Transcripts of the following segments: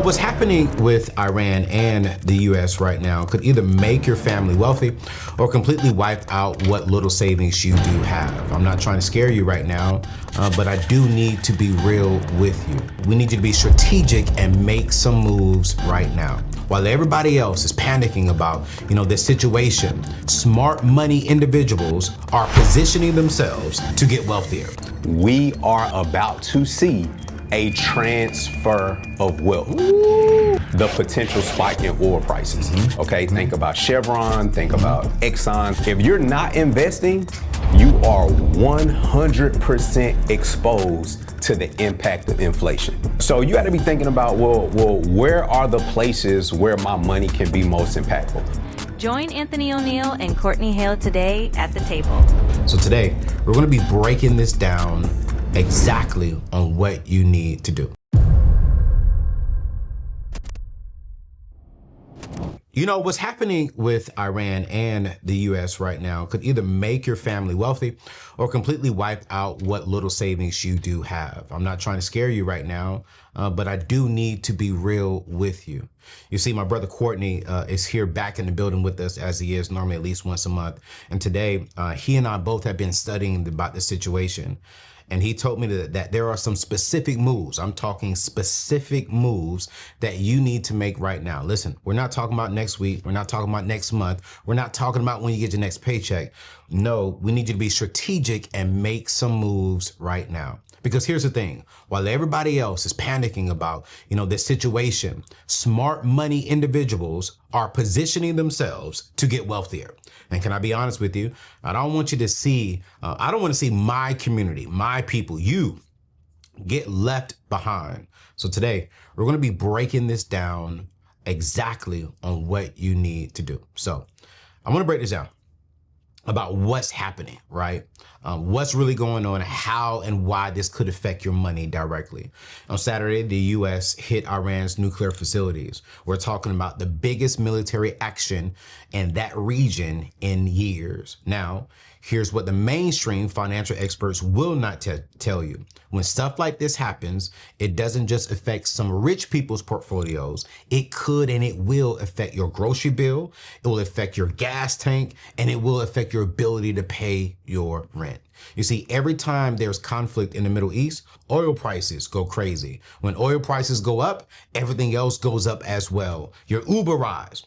What's happening with Iran and the US right now could either make your family wealthy or completely wipe out what little savings you do have. I'm not trying to scare you right now, but I do need to be real with you. We need you to be strategic and make some moves right now. While everybody else is panicking about, this situation, smart money individuals are positioning themselves to get wealthier. We are about to see a transfer of wealth. The potential spike in oil prices. Okay, think about Chevron, think about Exxon. If you're not investing, you are 100% exposed to the impact of inflation. So you got to be thinking about, well, where are the places where my money can be most impactful? Join Anthony O'Neill and Courtney Hale today at the table. So today, we're going to be breaking this down exactly on what you need to do. What's happening with Iran and the US right now could either make your family wealthy or completely wipe out what little savings you do have. I'm not trying to scare you right now, but I do need to be real with you. You see, my brother Courtney is here back in the building with us, as he is normally at least once a month. And today, he and I both have been studying about the situation. And he told me that there are some specific moves. I'm talking specific moves that you need to make right now. Listen, we're not talking about next week. We're not talking about next month. We're not talking about when you get your next paycheck. No, we need you to be strategic and make some moves right now. Because here's the thing, while everybody else is panicking about, this situation, smart money individuals are positioning themselves to get wealthier. And can I be honest with you? I don't want you to see, I don't want to see my community, my people, you get left behind. So today, we're going to be breaking this down exactly on what you need to do. So I want to break this down about what's happening, right? What's really going on, how and why this could affect your money directly. On Saturday, the U.S. hit Iran's nuclear facilities. We're talking about the biggest military action in that region in years. Now, here's what the mainstream financial experts will not tell you. When stuff like this happens, it doesn't just affect some rich people's portfolios. It could and it will affect your grocery bill. It will affect your gas tank, and it will affect your ability to pay your rent. You see, every time there's conflict in the Middle East, oil prices go crazy. When oil prices go up, everything else goes up as well. Your Uber rides,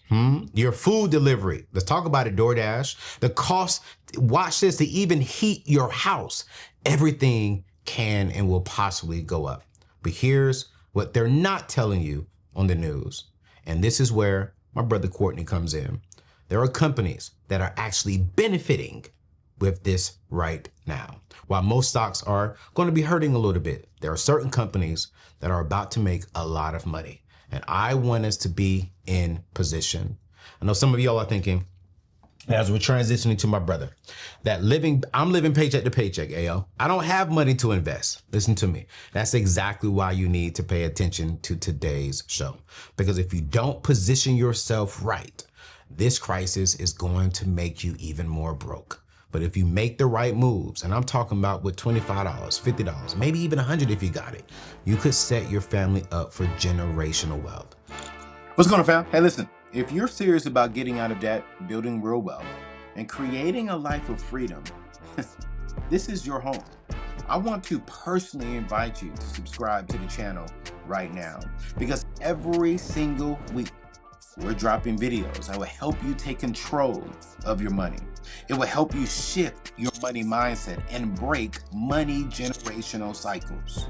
your food delivery. Let's talk about it, DoorDash. The cost, watch this, to even heat your house. Everything can and will possibly go up. But here's what they're not telling you on the news. And this is where my brother Courtney comes in. There are companies that are actually benefiting with this right now. While most stocks are going to be hurting a little bit, there are certain companies that are about to make a lot of money. And I want us to be in position. I know some of y'all are thinking, as we're transitioning to my brother, that I'm living paycheck to paycheck, AO. I don't have money to invest. Listen to me. That's exactly why you need to pay attention to today's show. Because if you don't position yourself right, this crisis is going to make you even more broke. But if you make the right moves, and I'm talking about with $25, $50, maybe even $100 if you got it, you could set your family up for generational wealth. What's going on, fam? Hey, listen, if you're serious about getting out of debt, building real wealth, and creating a life of freedom, this is your home. I want to personally invite you to subscribe to the channel right now, because every single week, we're dropping videos that will help you take control of your money. It will help you shift your money mindset and break money generational cycles.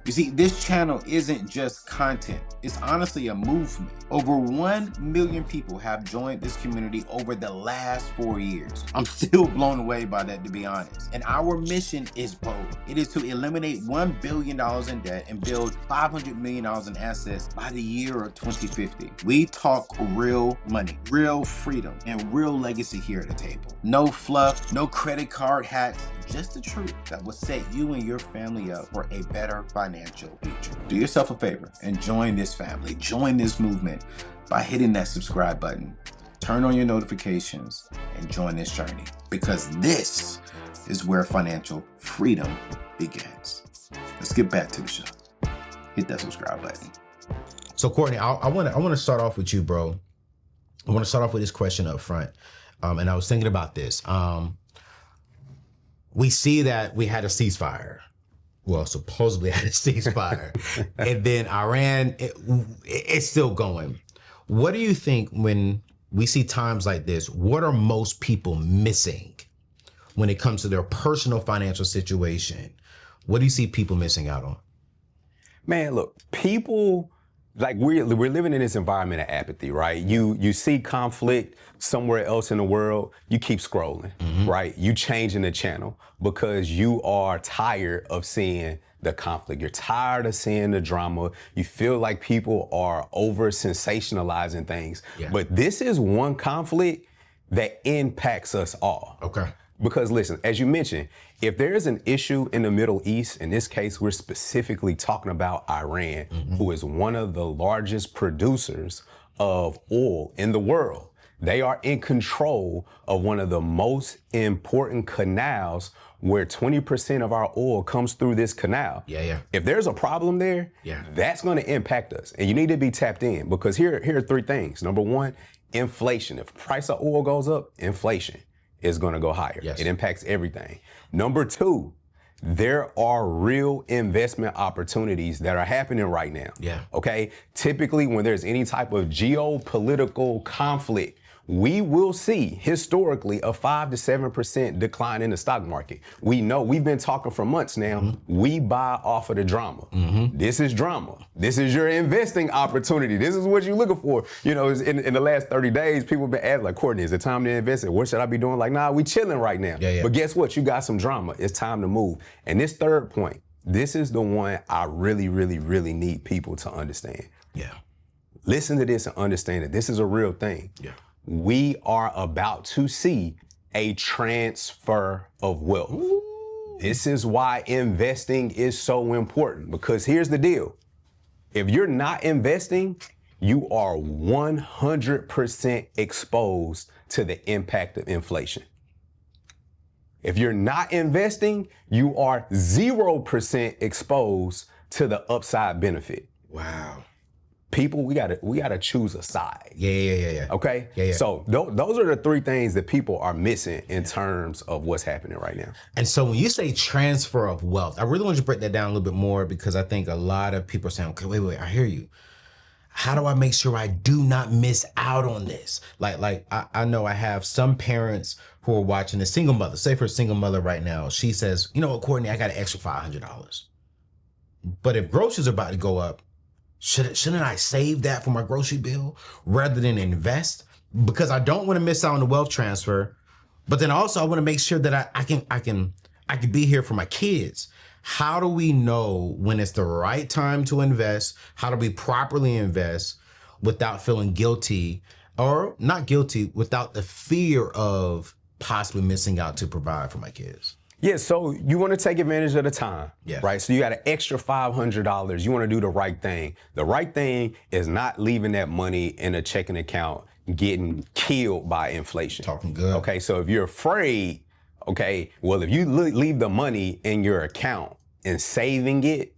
You see, this channel isn't just content. It's honestly a movement. Over 1 million people have joined this community over the last 4 years. I'm still blown away by that, to be honest. And our mission is bold. It is to eliminate $1 billion in debt and build $500 million in assets by the year of 2050. We talk real money, real freedom, and real legacy here at the table. No fluff, no credit card hacks, just the truth that will set you and your family up for a better financial future. Do yourself a favor and join this family, join this movement by hitting that subscribe button. Turn on your notifications and join this journey, because this is where financial freedom begins. Let's get back to the show. Hit that subscribe button. So Courtney, I want to start off with you, bro. I want to start off with this question up front. And I was thinking about this. We see that we had a ceasefire. Well, supposedly had a ceasefire. And then Iran, it's still going. What do you think when we see times like this? What are most people missing when it comes to their personal financial situation? What do you see people missing out on? Man, look, people, like we're living in this environment of apathy, right? You see conflict somewhere else in the world, you keep scrolling, right? You changing the channel because you are tired of seeing the conflict. You're tired of seeing the drama. You feel like people are over sensationalizing things. Yeah. But this is one conflict that impacts us all. Okay. Because listen, as you mentioned, if there is an issue in the Middle East, in this case, we're specifically talking about Iran, who is one of the largest producers of oil in the world. They are in control of one of the most important canals where 20% of our oil comes through this canal. Yeah. If there's a problem there, that's going to impact us. And you need to be tapped in because here are three things. Number one, inflation. If the price of oil goes up, inflation is going to go higher. Yes. It impacts everything. Number two, there are real investment opportunities that are happening right now. Yeah. Okay. Typically, when there's any type of geopolitical conflict, we will see historically a 5 to 7% decline in the stock market. We know, we've been talking for months now. We buy off of the drama. This is drama. This is your investing opportunity. This is what you're looking for. You know, in the last 30 days, people have been asking, like, Courtney, is it time to invest? What should I be doing? Like, nah, we chilling right now. But guess what? You got some drama. It's time to move. And this third point, this is the one I really, really, really need people to understand. Yeah. Listen to this and understand that this is a real thing. Yeah. We are about to see a transfer of wealth. Ooh. This is why investing is so important, because here's the deal. If you're not investing, you are 100% exposed to the impact of inflation. If you're not investing, you are 0% exposed to the upside benefit. Wow. People, we gotta choose a side. Yeah. Okay? Yeah. So those are the three things that people are missing in terms of what's happening right now. And so when you say transfer of wealth, I really want you to break that down a little bit more, because I think a lot of people are saying, okay, wait, I hear you. How do I make sure I do not miss out on this? Like I know I have some parents who are watching, a single mother, say for a single mother right now, she says, you know what, Courtney, I got an extra $500. But if groceries are about to go up, shouldn't I save that for my grocery bill rather than invest? Because I don't want to miss out on the wealth transfer, but then also I want to make sure that I can be here for my kids. How do we know when it's the right time to invest? How do we properly invest without feeling guilty, or not guilty, without the fear of possibly missing out to provide for my kids? Yeah, so you want to take advantage of the time, right? So you got an extra $500. You want to do the right thing. The right thing is not leaving that money in a checking account getting killed by inflation. Talking good. Okay, so if you're afraid, okay, well, if you leave the money in your account and saving it,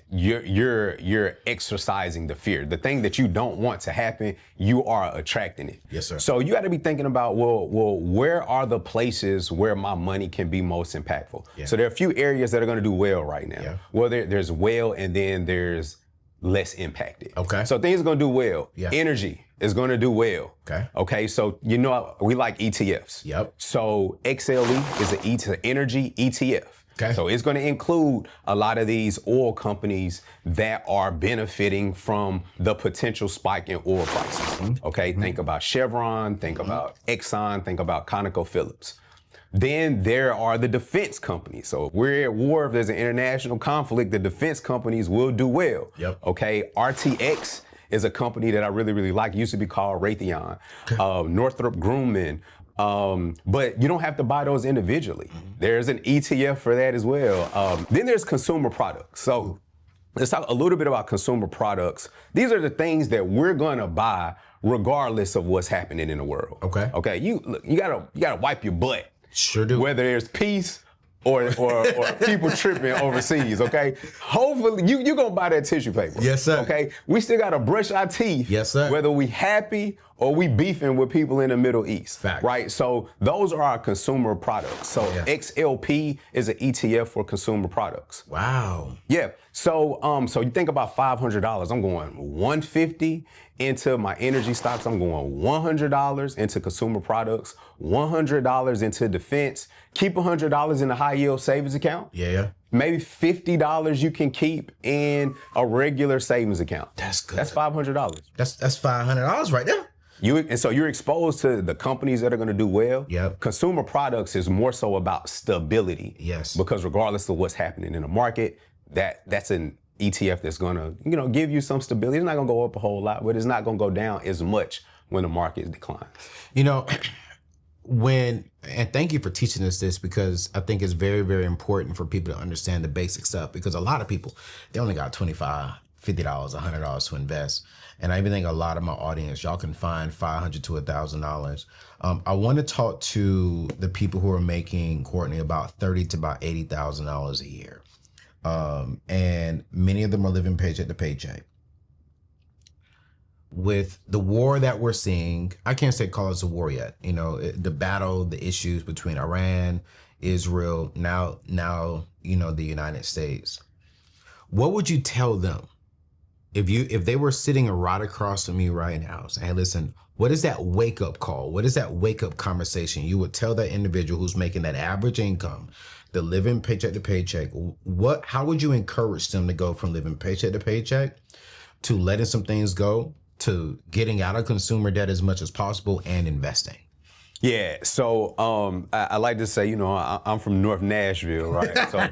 you're exercising the fear. The thing that you don't want to happen, you are attracting it. Yes, sir. So you got to be thinking about, well, where are the places where my money can be most impactful? Yeah. So there are a few areas that are going to do well right now. Yeah. Well, there's well, and then there's less impacted. Okay. So things are going to do well. Yeah. Energy is going to do well. Okay. Okay. So, you know, we like ETFs. Yep. So XLE is an energy ETF. Okay. So it's going to include a lot of these oil companies that are benefiting from the potential spike in oil prices. Okay. Think about Chevron, think about Exxon, think about ConocoPhillips. Then there are the defense companies. So if we're at war, if there's an international conflict, the defense companies will do well. Yep. Okay. RTX is a company that I really, really like. It used to be called Raytheon. Okay. Northrop Grumman. But you don't have to buy those individually. There's an ETF for that as well. Then there's consumer products. So let's talk a little bit about consumer products. These are the things that we're going to buy regardless of what's happening in the world. Okay. Okay. You gotta wipe your butt. Sure do. Whether there's peace or people tripping overseas, okay? Hopefully, you're gonna buy that tissue paper. Yes, sir. Okay? We still gotta brush our teeth. Yes, sir. Whether we happy or we beefing with people in the Middle East. Fact. Right? So those are our consumer products. So XLP is an ETF for consumer products. Wow. Yeah. So so you think about $500. I'm going $150 into my energy stocks. I'm going $100 into consumer products, $100 into defense. Keep $100 in a high yield savings account. Yeah. Maybe $50 you can keep in a regular savings account. That's good. That's $500. That's $500 right there. And so you're exposed to the companies that are going to do well. Yep. Consumer products is more so about stability. Yes. Because regardless of what's happening in the market, that's an ETF that's going to, give you some stability. It's not going to go up a whole lot, but it's not going to go down as much when the market declines. And thank you for teaching us this, because I think it's very, very important for people to understand the basic stuff, because a lot of people, they only got $25, $50, $100 to invest. And I even think a lot of my audience, y'all can find $500 to $1,000. I want to talk to the people who are making, Courtney, about $30,000 to about $80,000 a year. And many of them are living paycheck to paycheck. With the war that we're seeing, I can't say call it a war yet. The battle, the issues between Iran, Israel, now, the United States. What would you tell them if they were sitting right across from you right now, saying, hey, listen, what is that wake up call? What is that wake up conversation you would tell that individual who's making that average income, the living paycheck to paycheck? How would you encourage them to go from living paycheck to paycheck to letting some things go, to getting out of consumer debt as much as possible and investing? Yeah, so I like to say, I'm from North Nashville, right? So,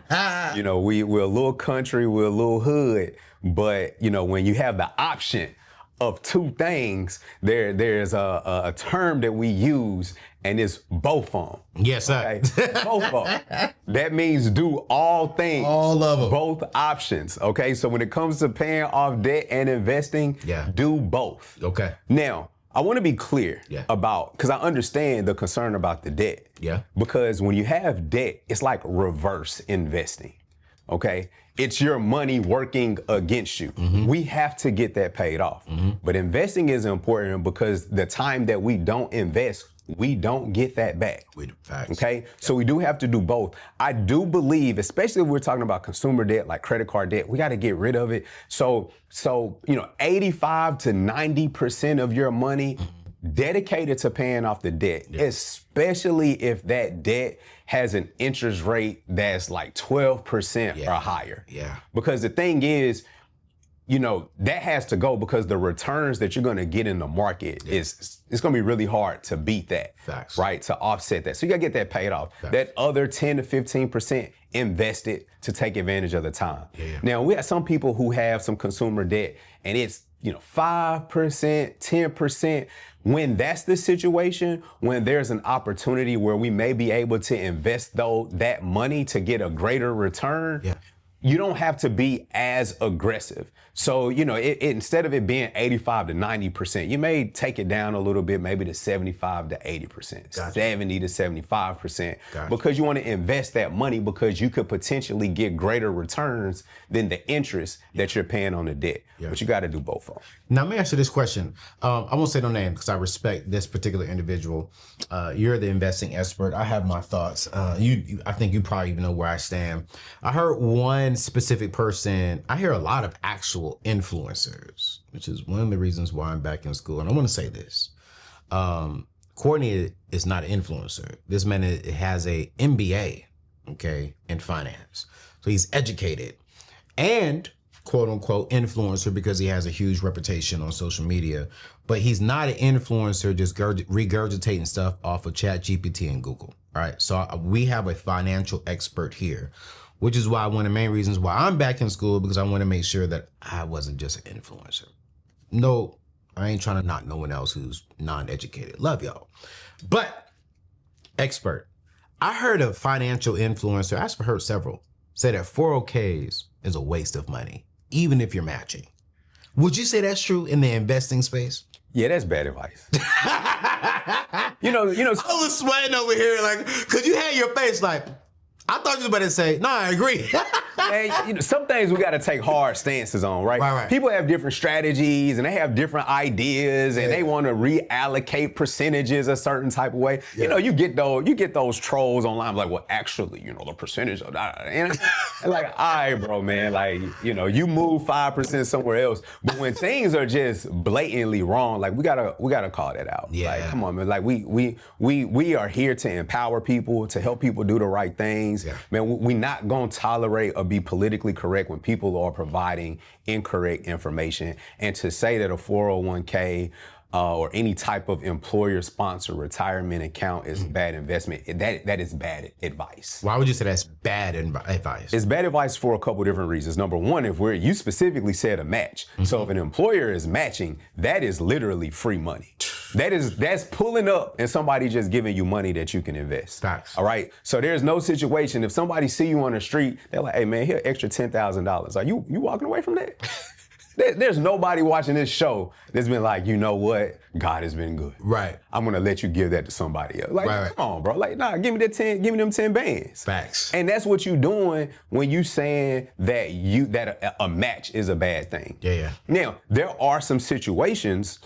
we're a little country, we're a little hood, but, when you have the option of two things, there's a term that we use, and it's both of them. Yes, sir. Okay? Both of them. That means do all things. All of them. Both options, okay? So when it comes to paying off debt and investing, do both. Okay. Now, I want to be clear because I understand the concern about the debt. Yeah. Because when you have debt, it's like reverse investing. Okay? It's your money working against you. Mm-hmm. We have to get that paid off. Mm-hmm. But investing is important because the time that we don't invest, we don't get that back. Okay? Yeah. So we do have to do both. I do believe, especially if we're talking about consumer debt, like credit card debt, we got to get rid of it. So 85 to 90% of your money dedicated to paying off the debt, especially if that debt has an interest rate that's like 12% or higher. Yeah. Because the thing is, that has to go, because the returns that you're going to get in the market it's going to be really hard to beat that. Facts. Right? To offset that. So you got to get that paid off. Facts. That other 10 to 15% invested to take advantage of the time. Yeah. Now, we have some people who have some consumer debt, and it's 5%, 10%. When that's the situation, when there's an opportunity where we may be able to invest that money to get a greater return, you don't have to be as aggressive. So, instead of it being 85 to 90%, you may take it down a little bit, maybe to 75 to 80%, 70 to 75%, because you want to invest that money, because you could potentially get greater returns than the interest that you're paying on the debt. But you got to do both of them. Now, let me ask you this question. I won't say no name because I respect this particular individual. You're the investing expert. I have my thoughts. I think you probably even know where I stand. I heard one specific person. I hear a lot of actual influencers, which is one of the reasons why I'm back in school. And I want to say this. Courtney is not an influencer. This man has a MBA, in finance. So he's educated and quote unquote influencer because he has a huge reputation on social media, but he's not an influencer just regurgitating stuff off of ChatGPT and Google. All right. So we have a financial expert here, which is why one of the main reasons why I'm back in school, because I want to make sure that I wasn't just an influencer. No, I ain't trying to knock no one else who's non-educated. Love y'all. But expert, I heard a financial influencer, I've heard several, say that 401ks is a waste of money, even if you're matching. Would you say that's true in the investing space? Yeah, that's bad advice. you know. I was sweating over here, like, cause you had your face like, I thought you was about to say, no, I agree. And, some things we got to take hard stances on, right? Right. People have different strategies and they have different ideas and they want to reallocate percentages a certain type of way. Yeah. You get those trolls online like, well, actually, the percentage of that. And like, all right, bro, man, like, you move 5% somewhere else. But when things are just blatantly wrong, like we gotta call that out. Yeah. Like, come on, man. Like we are here to empower people, to help people do the right things. Yeah. Man, we're not gonna tolerate or be politically correct when people are providing incorrect information. And to say that a 401k or any type of employer-sponsored retirement account is a bad investment, that is bad advice. Why would you say that's bad advice? It's bad advice for a couple different reasons. Number one, you specifically said a match. So if an employer is matching, that is literally free money. That's pulling up and somebody just giving you money that you can invest. Facts. All right. So there's no situation. If somebody see you on the street, they're like, hey man, here extra $10,000. Are you walking away from that? There's nobody watching this show that's been like, you know what? God has been good. Right. I'm gonna let you give that to somebody else. Like, Right. come on, bro. Like, nah, give me them 10 bands. Facts. And that's what you doing when you saying that a match is a bad thing. Yeah. Now, there are some situations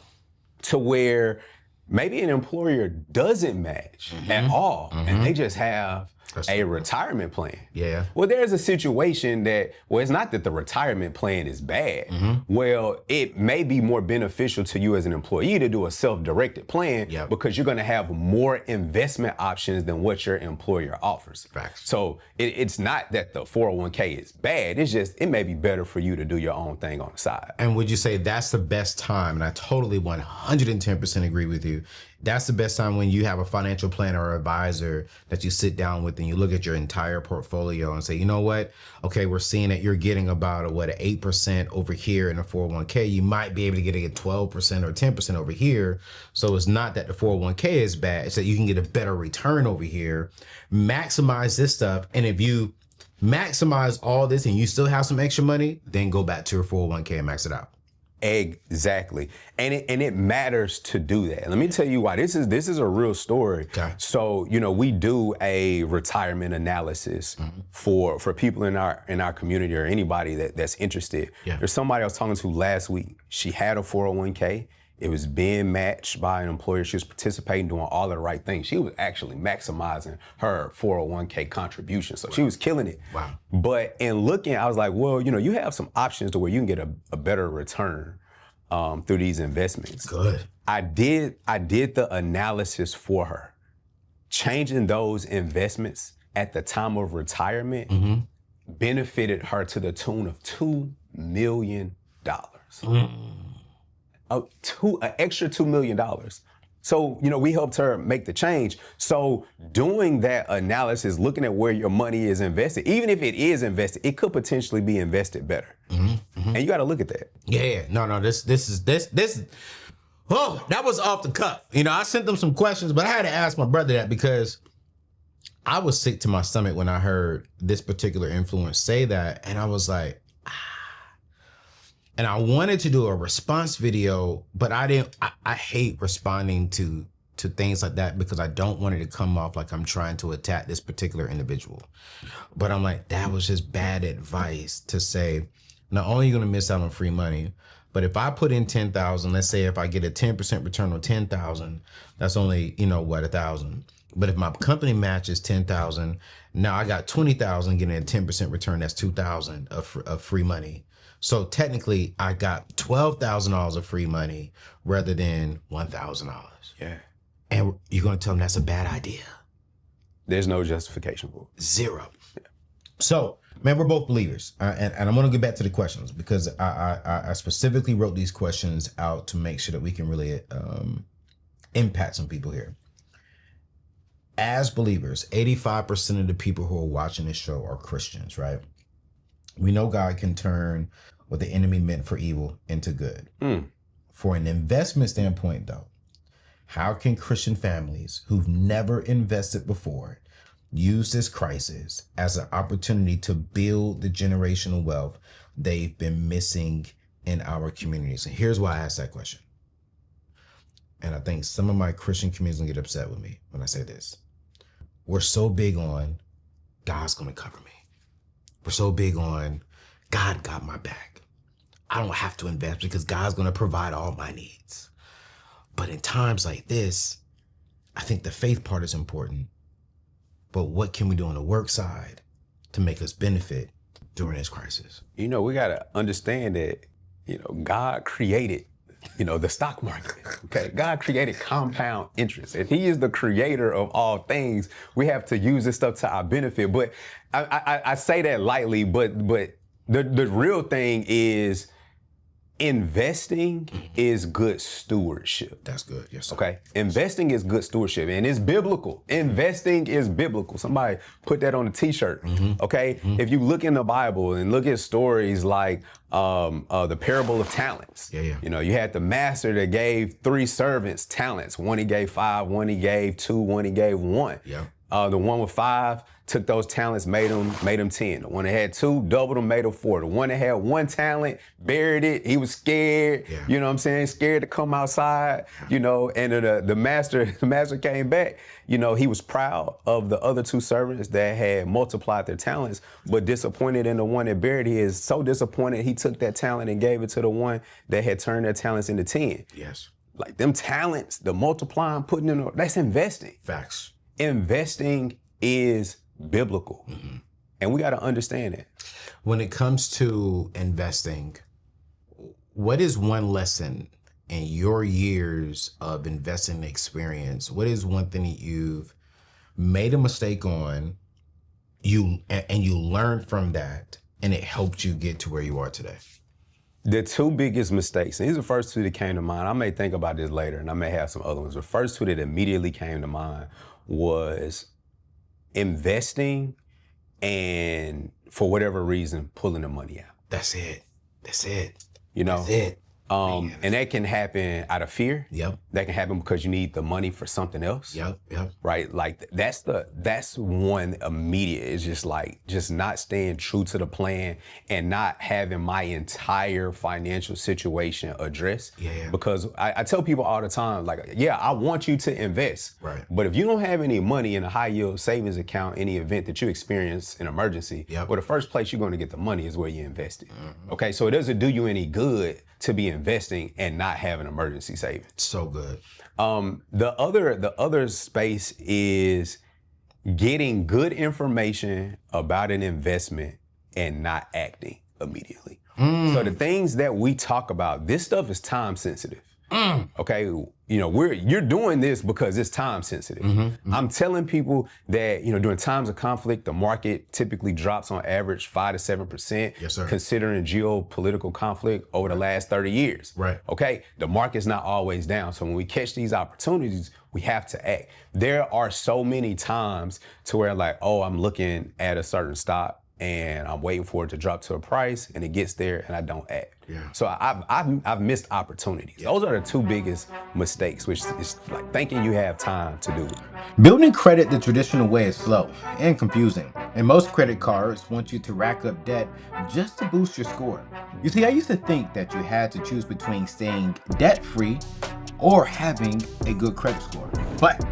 to where maybe an employer doesn't match at all, and they just have a retirement plan. Yeah. Well, there's a situation it's not that the retirement plan is bad. Well, it may be more beneficial to you as an employee to do a self-directed plan because you're going to have more investment options than what your employer offers. Facts. So it's not that the 401k is bad. It's just, it may be better for you to do your own thing on the side. And would you say that's the best time? And I totally 110% agree with you. That's the best time when you have a financial planner or advisor that you sit down with and you look at your entire portfolio and say, you know what? Okay, we're seeing that you're getting about an 8% over here in a 401k. You might be able to get a 12% or 10% over here. So it's not that the 401k is bad. It's that you can get a better return over here. Maximize this stuff. And if you maximize all this and you still have some extra money, then go back to your 401k and max it out. Exactly. And it matters to do that. Let me tell you why. This is a real story. Okay. So, we do a retirement analysis for people in our community or anybody that's interested. Yeah. There's somebody I was talking to last week. She had a 401k. It was being matched by an employer. She was participating, doing all of the right things. She was actually maximizing her 401k contribution. So she was killing it. Wow. But in looking, I was like, well, you have some options to where you can get a better return through these investments. Good. I did the analysis for her. Changing those investments at the time of retirement benefited her to the tune of $2 million. An extra $2 million. So, we helped her make the change. So doing that analysis, looking at where your money is invested, even if it is invested, it could potentially be invested better. And you got to look at that. Yeah. No, this is, oh, that was off the cuff. I sent them some questions, but I had to ask my brother that because I was sick to my stomach when I heard this particular influence say that. And I was like, and I wanted to do a response video, but I hate responding to things like that because I don't want it to come off like I'm trying to attack this particular individual. But I'm like, that was just bad advice to say, not only are you going to miss out on free money, but if I put in 10,000, let's say if I get a 10% return on 10,000, that's only, 1,000. But if my company matches 10,000, now I got 20,000 getting a 10% return, that's 2,000 of free money. So technically, I got $12,000 of free money rather than $1,000. Yeah. And you're going to tell them that's a bad idea? There's no justification for it. Zero. Yeah. So, man, we're both believers. And I'm going to get back to the questions because I specifically wrote these questions out to make sure that we can really impact some people here. As believers, 85% of the people who are watching this show are Christians, right? We know God can turn what the enemy meant for evil into good. For an investment standpoint, though, how can Christian families who've never invested before use this crisis as an opportunity to build the generational wealth they've been missing in our communities? And here's why I asked that question. And I think some of my Christian communities will get upset with me when I say this. We're so big on God's gonna cover me. We're so big on God got my back. I don't have to invest because God's gonna provide all my needs. But in times like this, I think the faith part is important. But what can we do on the work side to make us benefit during this crisis? You know, we got to understand that, you know, God created, you know, the stock market. Okay. God created compound interest. If he is the creator of all things, we have to use this stuff to our benefit. But I say that lightly, but the real thing is investing is good stewardship. That's good. Yes, sir. Okay. Investing is good stewardship, and it's biblical. Investing is biblical. Somebody put that on a t-shirt. Okay. If you look in the Bible and look at stories like the parable of talents, you know, you had the master that gave 3 servants talents. One he gave 5, one he gave 2, one he gave 1. The one with 5 took those talents, made them 10. The one that had 2, doubled them, made them 4. The one that had 1 talent, buried it. He was scared, you know what I'm saying? Scared to come outside, you know, and the master came back. You know, he was proud of the other 2 servants that had multiplied their talents, but disappointed in the one that buried. He is so disappointed, he took that talent and gave it to the one that had turned their talents into 10. Yes. Like them talents, the multiplying, putting in, that's investing. Facts. Investing is biblical. And we got to understand it. When it comes to investing, what is one lesson in your years of investing experience? What is one thing that you've made a mistake on, and you learned from that, and it helped you get to where you are today? The 2 biggest mistakes, and these are the first 2 that came to mind. I may think about this later, and I may have some other ones. The first 2 that immediately came to mind was investing and, for whatever reason, pulling the money out. That's it. That's it. You know? That's it. And that can happen out of fear. Yep. That can happen because you need the money for something else. Yep. Yep. Right? Like that's one immediate, is just not staying true to the plan and not having my entire financial situation addressed. Yeah. Because I tell people all the time, like, yeah, I want you to invest. Right. But if you don't have any money in a high yield savings account, any event that you experience an emergency, well, the first place you're going to get the money is where you invest it. Okay. So it doesn't do you any good to be investing and not have an emergency savings. So good. The other space is getting good information about an investment and not acting immediately. So the things that we talk about, this stuff is time sensitive. Okay, you know, you're doing this because it's time sensitive. I'm telling people that, you know, during times of conflict, the market typically drops on average 5 to 7%. Yes, sir. Considering geopolitical conflict over the last 30 years. Right. Okay, the market's not always down. So when we catch these opportunities, we have to act. There are so many times to where, like, oh, I'm looking at a certain stock and I'm waiting for it to drop to a price, and it gets there and I don't act. So I've missed opportunities. Those are the 2 biggest mistakes, which is like thinking you have time to do it. Building credit the traditional way is slow and confusing, and most credit cards want you to rack up debt just to boost your score. You see, I used to think that you had to choose between staying debt-free or having a good credit score. But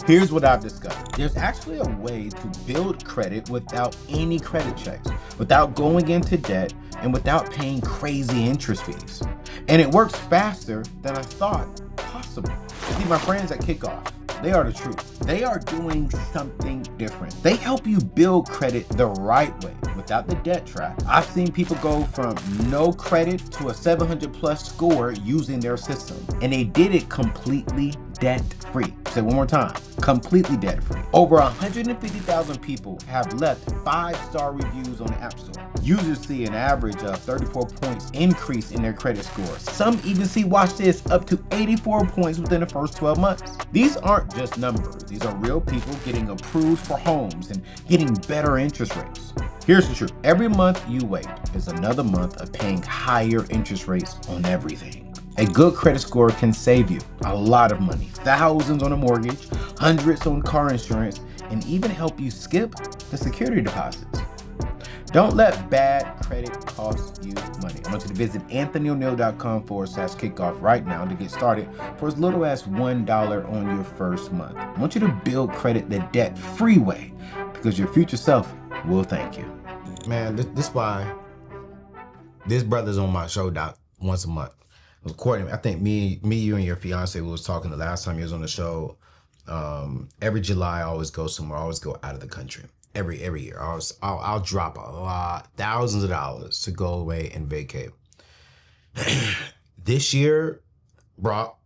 here's what I've discovered. There's actually a way to build credit without any credit checks, without going into debt, and without paying crazy interest fees. And it works faster than I thought possible. See, my friends at Kickoff, they are the truth. They are doing something different. They help you build credit the right way without the debt trap. I've seen people go from no credit to a 700 plus score using their system, and they did it completely debt-free. Say it one more time, completely debt-free. Over 150,000 people have left 5-star reviews on the App Store. Users see an average of 34 points increase in their credit score. Some even see, watch this, up to 84 points within the first 12 months. These aren't just numbers. These are real people getting approved for homes and getting better interest rates. Here's the truth. Every month you wait is another month of paying higher interest rates on everything. A good credit score can save you a lot of money. Thousands on a mortgage, hundreds on car insurance, and even help you skip the security deposits. Don't let bad credit cost you money. I want you to visit anthonyoneil.com/kickoff right now to get started for as little as $1 on your first month. I want you to build credit the debt-free way because your future self will thank you. Man, this is why this brother's on my show, Doc, once a month. Courtney, I think me, you, and your fiance was talking the last time you was on the show. Every July, I always go somewhere. I always go out of the country. Every year, I'll drop thousands of dollars to go away and vacate. This year, bro,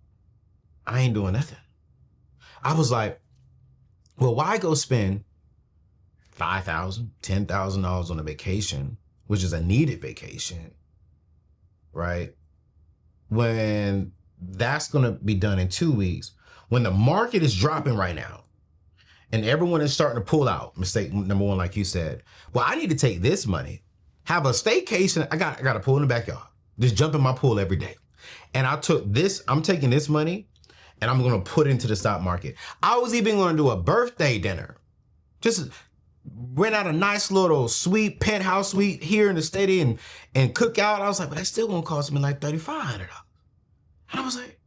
I ain't doing nothing. I was like, well, why go spend $5,000, $10,000 on a vacation, which is a needed vacation, right? When that's gonna be done in 2 weeks, when the market is dropping right now, and everyone is starting to pull out. Mistake number one, like you said. Well, I need to take this money, have a staycation. I got a pool in the backyard. Just jump in my pool every day. And I'm taking this money and I'm gonna put it into the stock market. I was even gonna do a birthday dinner. Just rent out a nice little suite, penthouse suite here in the city and cook out. I was like, but that's still gonna cost me like $3,500. And I was like,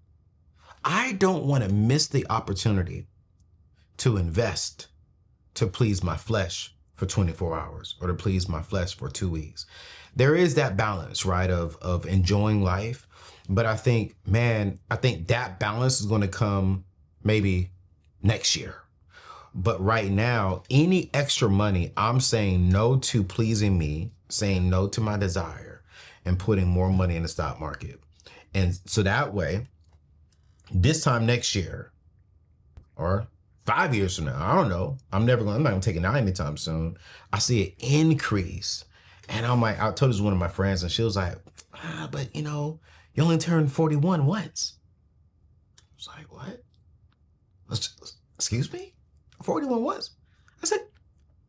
I don't wanna miss the opportunity to invest to please my flesh for 24 hours or to please my flesh for 2 weeks. There is that balance, right, of enjoying life. But I think that balance is going to come maybe next year. But right now, any extra money, I'm saying no to pleasing me, saying no to my desire, and putting more money in the stock market. And so that way, this time next year, or 5 years from now, I don't know. I'm not gonna take it out anytime soon. I see an increase. And I'm like, I told this to one of my friends and she was like, but you only turned 41 once. I was like, what? Excuse me? 41 once? I said,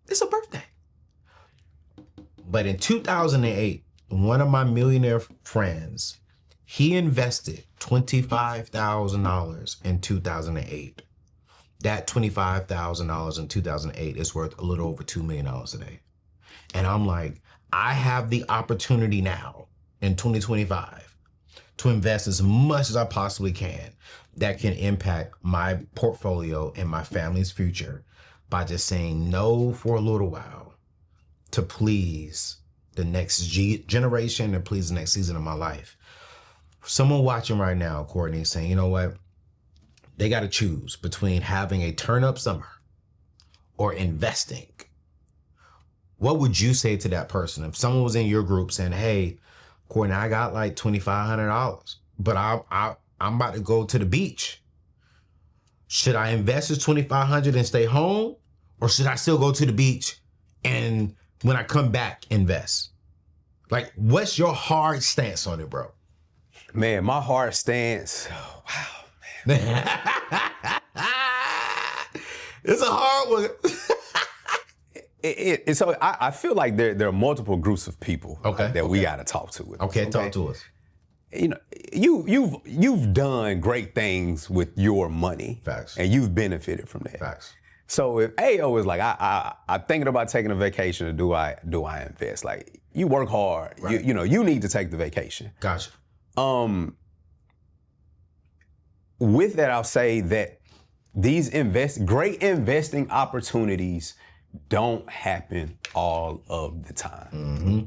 it's a birthday. But in 2008, one of my millionaire friends, he invested $25,000 in 2008. That $25,000 in 2008 is worth a little over $2 million today. And I'm like, I have the opportunity now in 2025 to invest as much as I possibly can that can impact my portfolio and my family's future by just saying no for a little while to please the next generation and please the next season of my life. Someone watching right now, Courtney, saying, you know what? They got to choose between having a turn-up summer or investing. What would you say to that person? If someone was in your group saying, hey, Courtney, I got like $2,500, but I'm about to go to the beach. Should I invest this $2,500 and stay home? Or should I still go to the beach and when I come back, invest? Like, what's your hard stance on it, bro? Man, my hard stance, wow. It's a hard one. So I feel like there are multiple groups of people that we got to talk to. Okay, talk to us. You've done great things with your money. Facts. And you've benefited from that. Facts. So if AO is like, I'm thinking about taking a vacation, or do I invest? Like, you work hard. Right. You need to take the vacation. Gotcha. With that, I'll say that these great investing opportunities don't happen all of the time. Mm-hmm.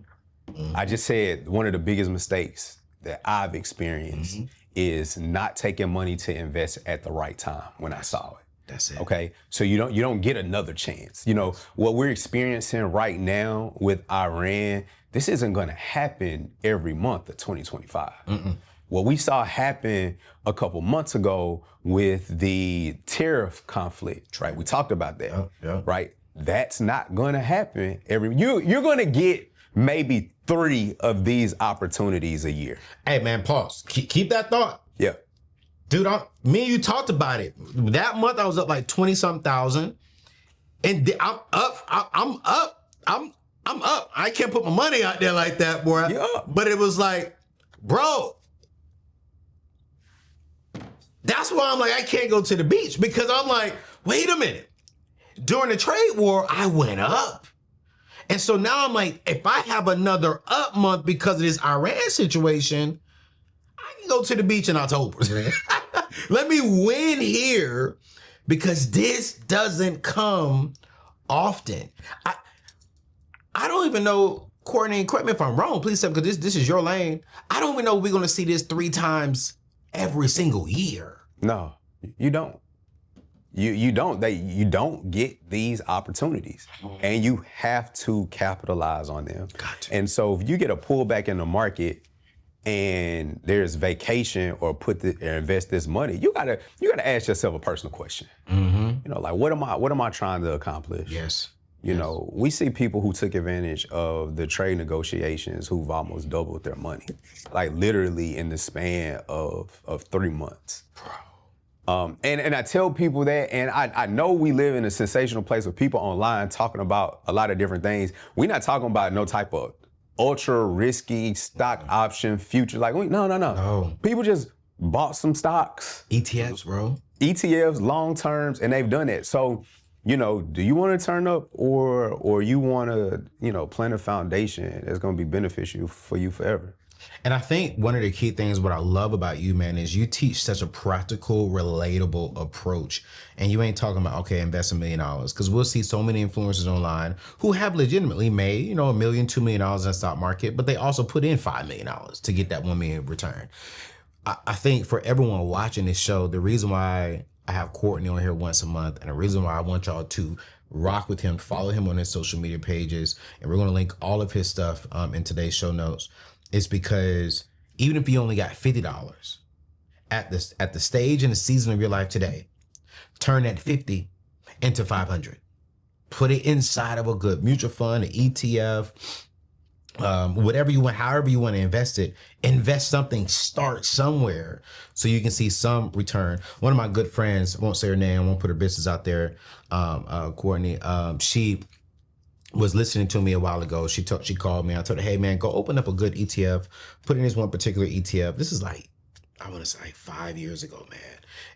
Mm-hmm. I just said one of the biggest mistakes that I've experienced is not taking money to invest at the right time when I saw it. That's it. Okay, so you don't get another chance. What we're experiencing right now with Iran, this isn't going to happen every month of 2025. Mm-mm. What we saw happen a couple months ago with the tariff conflict, right? We talked about that, right? That's not going to happen you're going to get maybe 3 of these opportunities a year. Hey man, pause. Keep that thought. Yeah. Dude, me and you talked about it. That month I was up like 20-something thousand. And I'm up. I'm up. I can't put my money out there like that, boy. Yeah. But it was like, bro, that's why I'm like, I can't go to the beach because I'm like, wait a minute. During the trade war, I went up. And so now I'm like, if I have another up month because of this Iran situation, I can go to the beach in October. Let me win here because this doesn't come often. I don't even know, Courtney, correct me if I'm wrong, please, because this is your lane. I don't even know we're going to see this 3 times every single year. No, you don't. You don't. You don't get these opportunities, and you have to capitalize on them. Gotcha. And so, if you get a pullback in the market, and there's vacation or invest this money, you gotta ask yourself a personal question. Mm-hmm. You know, like what am I trying to accomplish? Yes. You know, we see people who took advantage of the trade negotiations who've almost doubled their money, like literally in the span of 3 months. And I tell people that, and I know we live in a sensational place with people online talking about a lot of different things. We're not talking about no type of ultra risky stock option future. Like, no. People just bought some stocks. ETFs, bro. ETFs, long terms, and they've done it. So, you know, do you want to turn up or you want to, you know, plant a foundation that's going to be beneficial for you forever? And I think one of the key things, what I love about you, man, is you teach such a practical, relatable approach. And you ain't talking about, okay, invest $1 million. Because we'll see so many influencers online who have legitimately made, you know, $1 million, $2 million in the stock market, but they also put in $5 million to get that $1 million return. I think for everyone watching this show, the reason why I have Courtney on here once a month, and the reason why I want y'all to rock with him, follow him on his social media pages, and we're going to link all of his stuff in today's show notes, is because even if you only got $50 at the stage and the season of your life today, turn that 50 into 500. Put it inside of a good mutual fund, an ETF, whatever you want, however you want to invest it. Invest something, start somewhere so you can see some return. One of my good friends, I won't say her name, I won't put her business out there, Courtney, she was listening to me a while ago. She called me. I told her, hey man, go open up a good ETF, put in this one particular ETF. This is like, I want to say 5 years ago, man.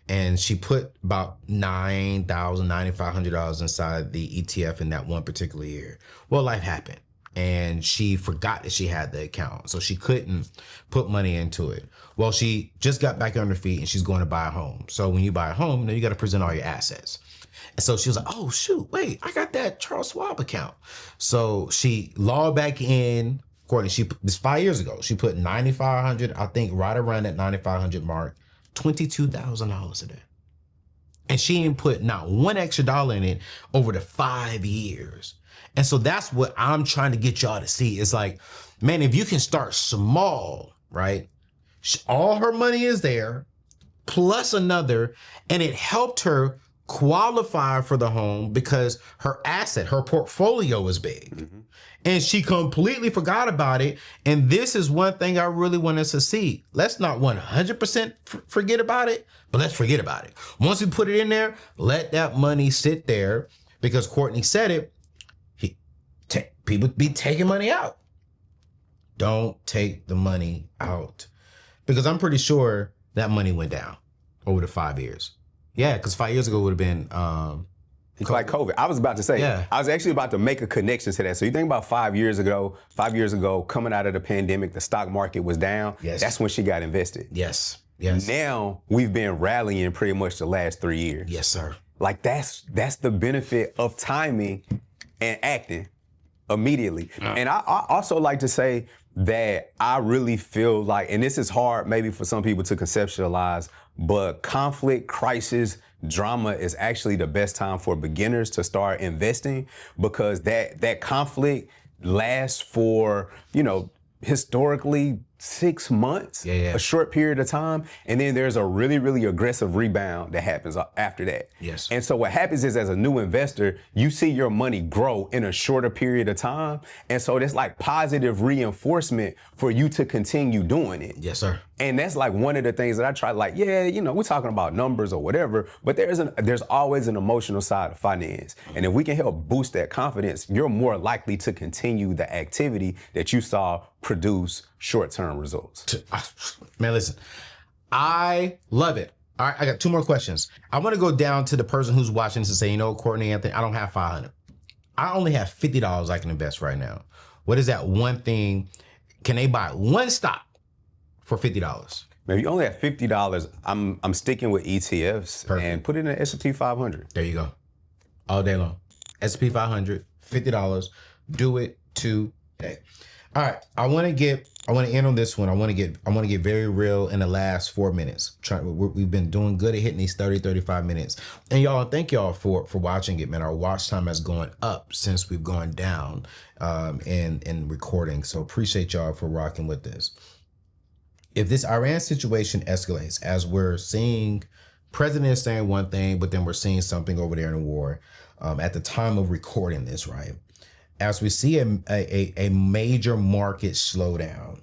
And she put about $9,000, $9,500 inside the ETF in that one particular year. Well, life happened. And she forgot that she had the account. So she couldn't put money into it. Well, she just got back on her feet and she's going to buy a home. So when you buy a home, you know, you got to present all your assets. And so she was like, oh, shoot, wait, I got that Charles Schwab account. So she logged back in. Courtney, this 5 years ago, she put $9,500, I think right around that $9,500 mark, $22,000 a day. And she didn't put not one extra dollar in it over the 5 years. And so that's what I'm trying to get y'all to see. It's like, man, if you can start small, right? All her money is there, plus another, and it helped her qualify for the home because her portfolio is big. Mm-hmm. And she completely forgot about it. And this is one thing I really want us to see. Let's not 100% forget about it, but let's forget about it. Once we put it in there, let that money sit there, because Courtney said it, people be taking money out. Don't take the money out, because I'm pretty sure that money went down over the 5 years. Yeah, because 5 years ago would have been it's like COVID. I was about to say, yeah. I was actually about to make a connection to that. So you think about 5 years ago, coming out of the pandemic, the stock market was down. Yes. That's when she got invested. Yes. Now we've been rallying pretty much the last 3 years. Yes, sir. Like that's the benefit of timing and acting immediately. And I also like to say that I really feel like, and this is hard maybe for some people to conceptualize, but conflict, crisis, drama is actually the best time for beginners to start investing, because that conflict lasts for, you know, historically 6 months, a short period of time. And then there's a really, really aggressive rebound that happens after that. Yes. And so what happens is, as a new investor, you see your money grow in a shorter period of time. And so that's like positive reinforcement for you to continue doing it. Yes, sir. And that's like one of the things that I try, like, yeah, you know, we're talking about numbers or whatever, but there's always an emotional side of finance. And if we can help boost that confidence, you're more likely to continue the activity that you saw produce short-term results. Man, listen, I love it. All right, I got 2 more questions. I want to go down to the person who's watching this and say, you know, Courtney, Anthony, I don't have 500. I only have $50 I can invest right now. What is that one thing? Can they buy one stock for $50? Maybe you only have $50. I'm sticking with ETFs. Perfect. And put it in the S&P 500. There you go. All day long. S&P 500, $50. Do it today. All right. I want to end on this one. I want to get very real in the last 4 minutes. We've been doing good at hitting these 30, 35 minutes. And y'all, thank y'all for watching it, man. Our watch time has gone up since we've gone down in recording. So appreciate y'all for rocking with this. If this Iran situation escalates, as we're seeing, president is saying one thing, but then we're seeing something over there in the war at the time of recording this, right? As we see a major market slowdown,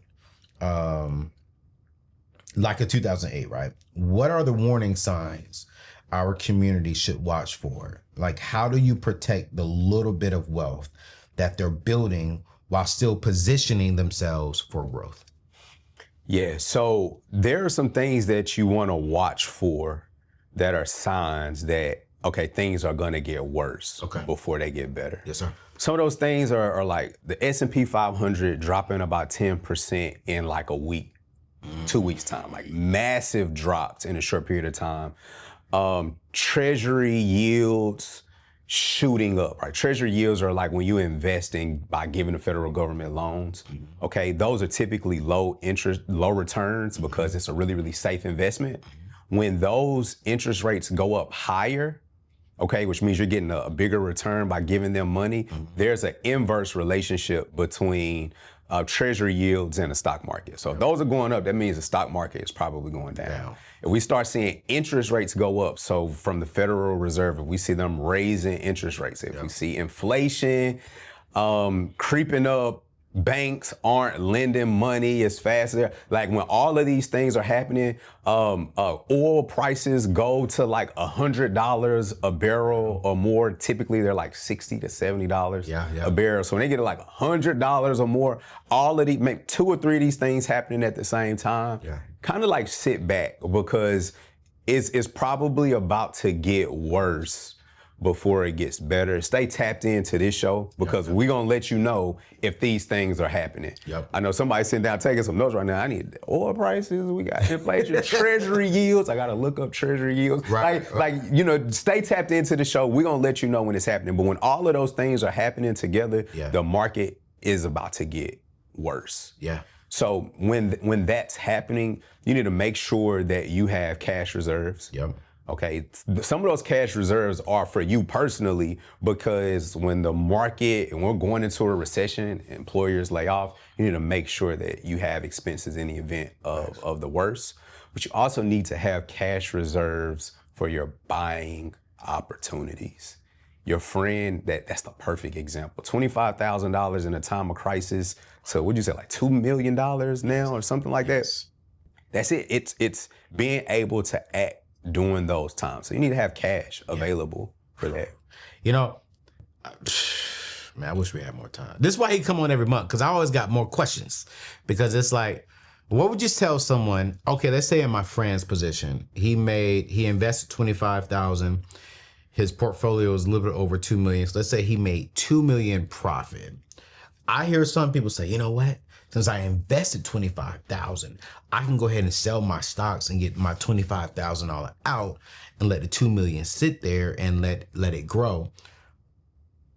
like in 2008, right? What are the warning signs our community should watch for? Like, how do you protect the little bit of wealth that they're building while still positioning themselves for growth? Yeah, so there are some things that you want to watch for that are signs that, okay, things are going to get worse before they get better. Yes, sir. Some of those things are like the S&P 500 dropping about 10% in like a week, 2 weeks time, like massive drops in a short period of time. Treasury yields shooting up, right? Treasury yields are like when you investing by giving the federal government loans. Okay, those are typically low interest, low returns because it's a really, really safe investment. When those interest rates go up higher, okay, which means you're getting a bigger return by giving them money, there's an inverse relationship between treasury yields and the stock market. So if those are going up, that means the stock market is probably going down. If we start seeing interest rates go up, so from the Federal Reserve, if we see them raising interest rates, if we see inflation creeping up, banks aren't lending money as fast as like when all of these things are happening, oil prices go to like $100 a barrel or more. Typically they're like $60 to $70 a barrel. So when they get to like $100 or more, all of these, maybe 2 or 3 of these things happening at the same time, kind of like sit back because it's probably about to get worse before it gets better. Stay tapped into this show because we're going to let you know if these things are happening. I know somebody's sitting down taking some notes right now. I need oil prices. We got inflation, treasury yields. I got to look up treasury yields. Like, you know, stay tapped into the show. We're going to let you know when it's happening. But when all of those things are happening together, the market is about to get worse. So when that's happening, you need to make sure that you have cash reserves. Okay, some of those cash reserves are for you personally because when the market and we're going into a recession, employers lay off, you need to make sure that you have expenses in the event of the worst. But you also need to have cash reserves for your buying opportunities. Your friend, that's the perfect example. $25,000 in a time of crisis. So what'd you say, like $2 million now or something like that? That's it. It's being able to act during those times. So you need to have cash available for that. You know, man, I wish we had more time. This is why he come on every month, because I always got more questions. Because it's like, what would you tell someone, okay, let's say in my friend's position, he invested $25,000, his portfolio is a little bit over 2 million. So let's say he made 2 million profit. I hear some people say, you know what? Since I invested $25,000, I can go ahead and sell my stocks and get my $25,000 out and let the 2 million sit there and let it grow.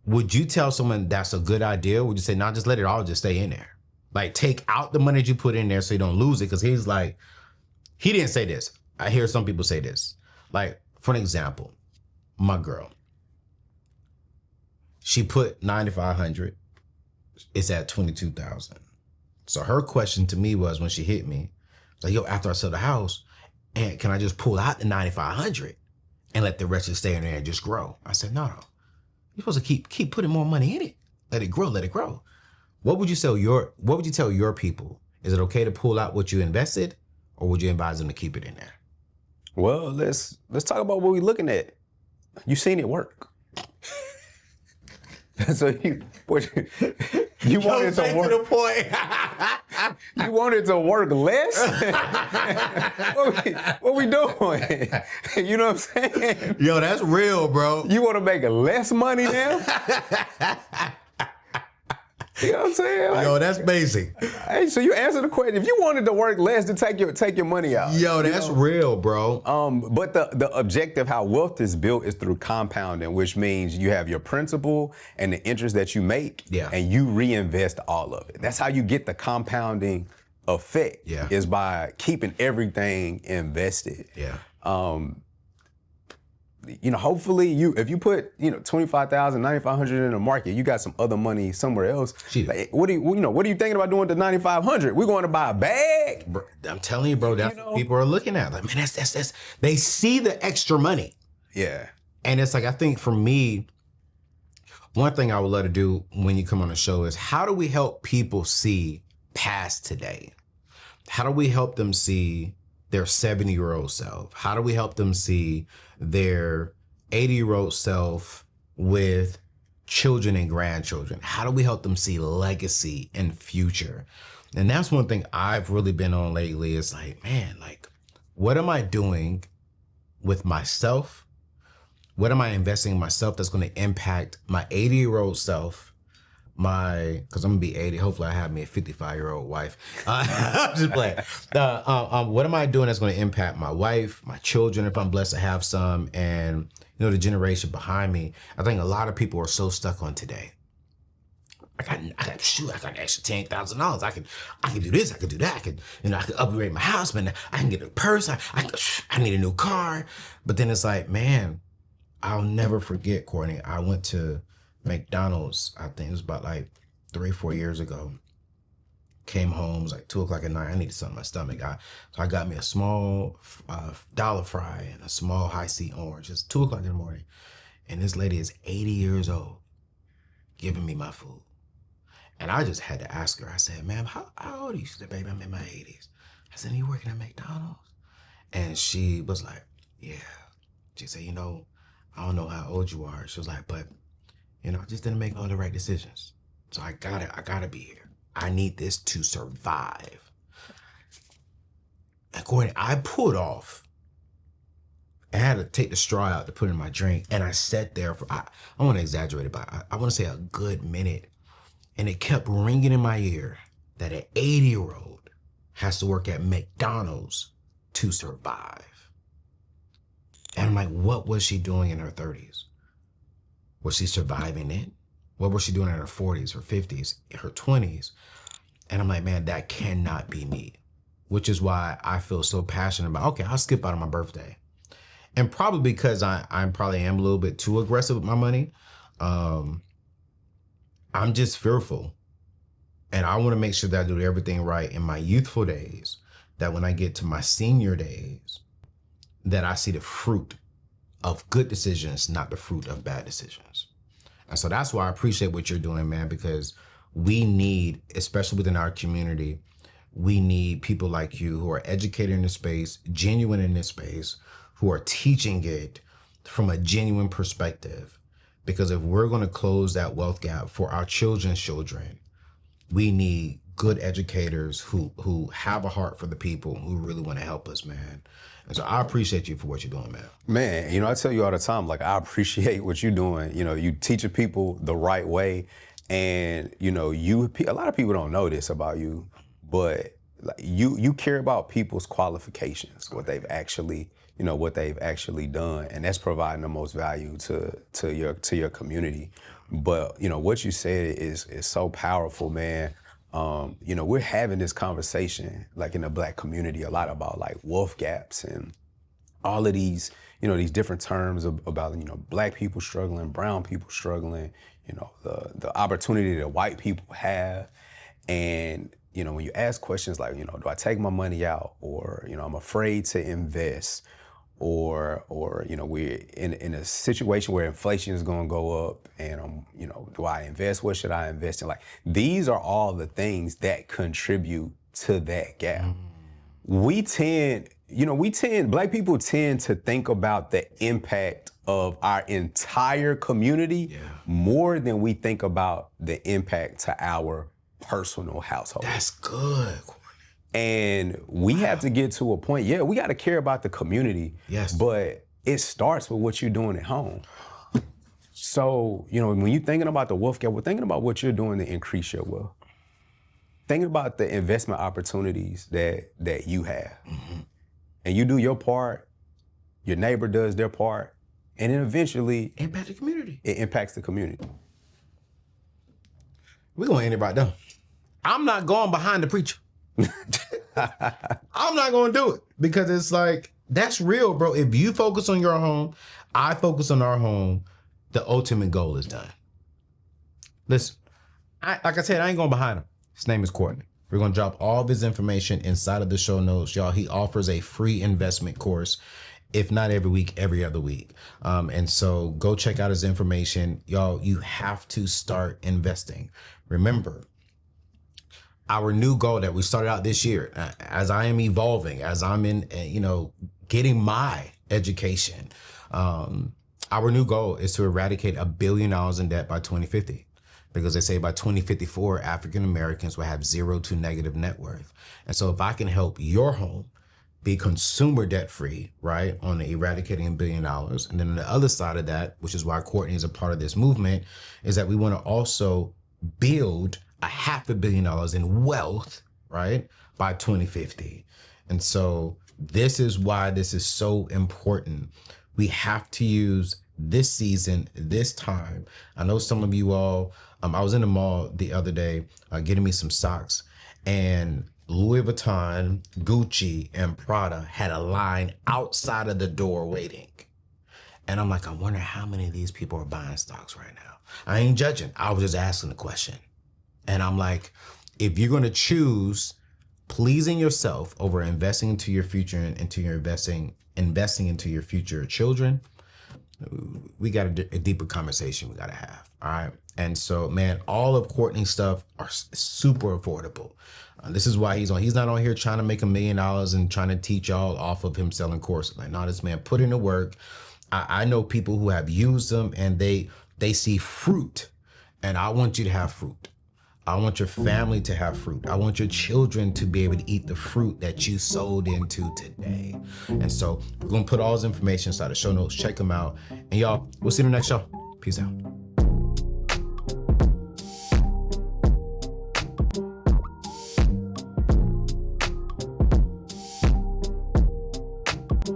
Would you tell someone that's a good idea? Would you say, nah, just let it all just stay in there? Like take out the money that you put in there so you don't lose it. Because he's like, he didn't say this. I hear some people say this. Like, for an example, my girl, she put $9,500. It's at $22,000. So her question to me was when she hit me, like, yo, after I sell the house, and can I just pull out the $9,500 and let the rest just stay in there and just grow? I said, no. You're supposed to keep putting more money in it. Let it grow, let it grow. What would you tell your people? Is it okay to pull out what you invested, or would you advise them to keep it in there? Well, let's talk about what we're looking at. You've seen it work. So You wanted to straight work. to the point. You wanted to work less? what we doing? You know what I'm saying? Yo, that's real, bro. You want to make less money now? You know what I'm saying? Like, Yo, that's basic. hey, so you answer the question. If you wanted to work less, then take your money out. Yo, that's real, bro. But the objective, how wealth is built, is through compounding, which means you have your principal and the interest that you make, and you reinvest all of it. That's how you get the compounding effect, is by keeping everything invested. Hopefully if you put, $25,000, $9,500 in the market, you got some other money somewhere else. Like, what are you thinking about doing with the $9,500? We're going to buy a bag? Bro, I'm telling you, bro, that's what people are looking at. Like, man, that's they see the extra money. Yeah. And it's like, I think for me, one thing I would love to do when you come on the show is, how do we help people see past today? How do we help them see their 70-year-old self? How do we help them see their 80-year-old self with children and grandchildren? How do we help them see legacy and future? And that's one thing I've really been on lately. Is like, man, like, what am I doing with myself? What am I investing in myself that's going to impact my 80-year-old self? Because I'm gonna be 80. Hopefully I have me a 55-year-old wife. I'm just playing. What am I doing that's gonna impact my wife, my children, if I'm blessed to have some, and the generation behind me? I think a lot of people are so stuck on today. I got an extra $10,000. I can do this, I can do that, I can upgrade my house, man. I can get a purse, I need a new car. But then it's like, man, I'll never forget, Courtney. I went to McDonald's, I think it was about like 3 or 4 years ago. Came home, it was like 2:00 at night. I needed something in my stomach. So I got me a small dollar fry and a small high C orange. It's 2:00 in the morning. And this lady is 80 years old giving me my food. And I just had to ask her, I said, ma'am, how old are you? She said, baby, I'm in my 80s. I said, are you working at McDonald's? And she was like, yeah. She said, I don't know how old you are. She was like, but I just didn't make all the right decisions. So I gotta be here. I need this to survive. And Courtney, I pulled off. I had to take the straw out to put in my drink. And I sat there for, I want to exaggerate it, but I want to say a good minute. And it kept ringing in my ear that an 80-year-old has to work at McDonald's to survive. And I'm like, what was she doing in her 30s? Was she surviving it? What was she doing in her 40s, her 50s, her 20s? And I'm like, man, that cannot be me. Which is why I feel so passionate about, okay, I'll skip out on my birthday. And probably because I probably am a little bit too aggressive with my money. I'm just fearful. And I want to make sure that I do everything right in my youthful days, that when I get to my senior days, that I see the fruit of good decisions, not the fruit of bad decisions. And so that's why I appreciate what you're doing, man, because we need, especially within our community, we need people like you who are educated in this space, genuine in this space, who are teaching it from a genuine perspective. Because if we're going to close that wealth gap for our children's children, we need good educators who have a heart for the people, who really want to help us, man. And so I appreciate you for what you're doing, man. Man, I tell you all the time, like, I appreciate what you're doing. You teaching people the right way. And, a lot of people don't know this about you, but like, you care about people's qualifications, what they've actually done. And that's providing the most value to your community. But, what you said is so powerful, man. We're having this conversation, like, in the Black community a lot about, like, wealth gaps and all of these, these different terms about, Black people struggling, brown people struggling, the opportunity that white people have. And, when you ask questions like, do I take my money out, or, I'm afraid to invest, or we're in a situation where inflation is going to go up, and do I invest? What should I invest in? Like, these are all the things that contribute to that gap. Black people tend to think about the impact of our entire community more than we think about the impact to our personal household. That's good. And we have to get to a point, we got to care about the community. Yes. But it starts with what you're doing at home. So, when you're thinking about the wealth gap, we're thinking about what you're doing to increase your wealth. Thinking about the investment opportunities that you have. Mm-hmm. And you do your part, your neighbor does their part, and then eventually impact the community. It impacts the community. We're gonna end it right now. I'm not going behind the preacher. I'm not gonna do it because it's like, that's real, bro. If you focus on your home, I focus on our home, the ultimate goal is done. Listen, like I said, I ain't going behind him. His name is Courtney. We're going to drop all of his information inside of the show notes. Y'all, he offers a free investment course, if not every week, every other week. And so go check out his information. Y'all, you have to start investing. Remember, our new goal that we started out this year, as I am evolving, as I'm in, getting my education, our new goal is to eradicate $1 billion in debt by 2050. Because they say by 2054, African Americans will have zero to negative net worth. And so if I can help your home be consumer debt free, right, on eradicating $1 billion. And then on the other side of that, which is why Courtney is a part of this movement, is that we want to also build $500 million in wealth, right, by 2050. And so this is why this is so important. We have to use this season, this time. I know some of you all, I was in the mall the other day getting me some socks, and Louis Vuitton, Gucci, and Prada had a line outside of the door waiting. And I'm like, I wonder how many of these people are buying stocks right now. I ain't judging. I was just asking the question. And I'm like, if you're going to choose pleasing yourself over investing into your future and into your investing into your future children, we got a deeper conversation we got to have. All right. And so, man, all of Courtney's stuff are super affordable. This is why he's not on here trying to make $1 million and trying to teach y'all off of him selling courses. Like, no, this man put in the work. I know people who have used them and they see fruit, and I want you to have fruit. I want your family to have fruit. I want your children to be able to eat the fruit that you sowed into today. And so we're going to put all this information inside the show notes. Check them out. And y'all, we'll see you in the next show. Peace out.